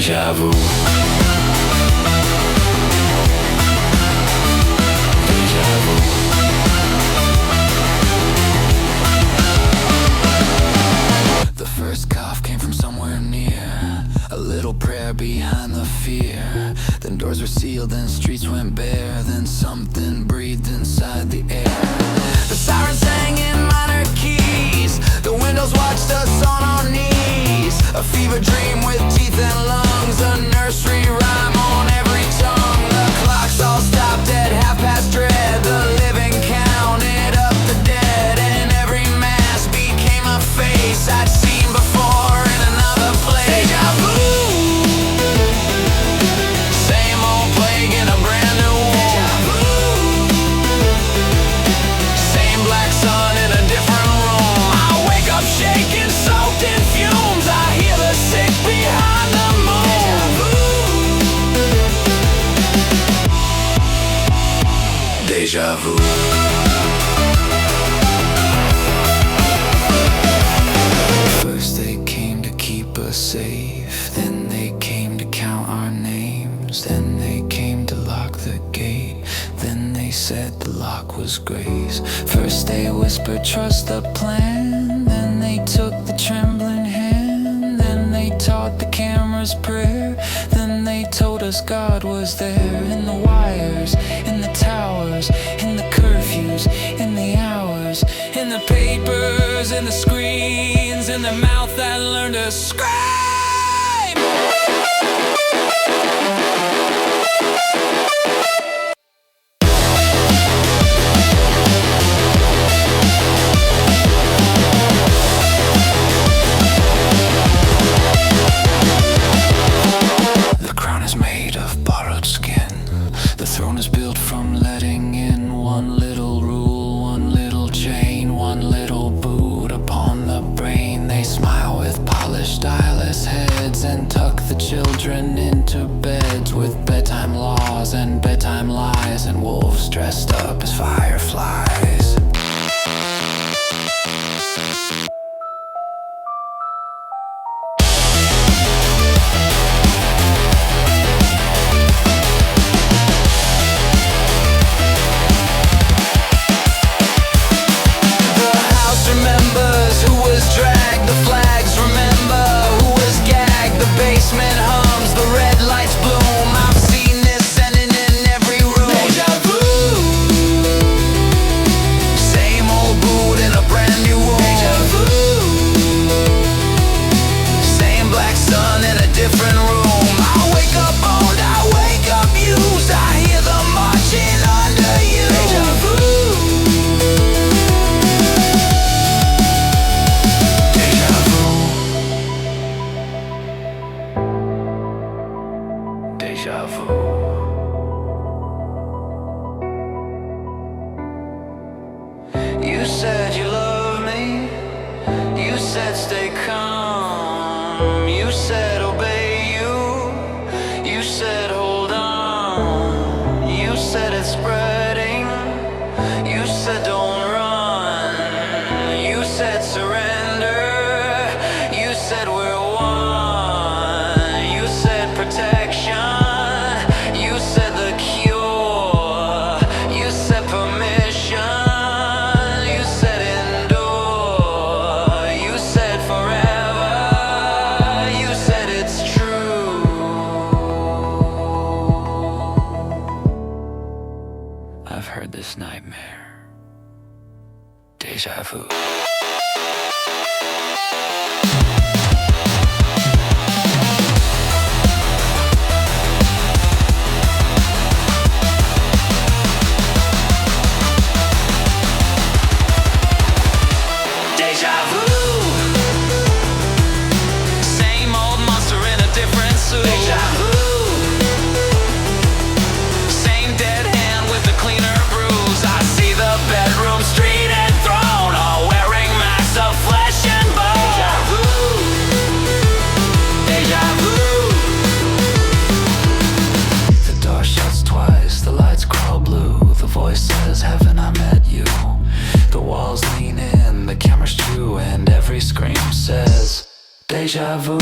Deja vu. Deja vu. The first cough came from somewhere near, a little prayer behind the fear. Then doors were sealed, then streets went bare, then something breathed inside the air. The sirens sang in minor keys, the windows watched us on our knees. A fever dream with teeth and lungs, a nursery rhyme on every tongue. The clocks all stopped at 3:30. The living counted up the dead, and every mask became a face I'd seen before in another place. Deja vu. Same old plague in a brand new war. Deja vu. Same black sun in a different room. I wake up shaking, soaked in fumes. I hear the sick behind the moon. Deja vu. First they came to keep us safe, then they came to count our names, then they came to lock the gate, then they said the lock was grace. First they whispered trust the plan, then they took the trembling hand, then they taught the cameras prayer, then they told us God was there. In the wires, in the towers, in the curfews, in the hours, in the papers, in the screens, in the mouth that learned to scream. The crown is made of borrowed skin. The throne is built from letting in one little rule, one little chain, one little boot upon the brain. They smile with polished eyeless heads and tuck the children into beds with bedtime laws and bedtime lies and wolves dressed up as fireflies. Deja vu. You said you love me. You said stay calm. You said obey you. You said hold on. You said it's spreading. You said don't run. You said surrender. You said we're one. You said protection. I've heard this nightmare. Deja vu. Deja vu. Same old monster in a different suit. Deja vu. Says heaven, I met you. The walls lean in, the camera's true, and every scream says deja vu.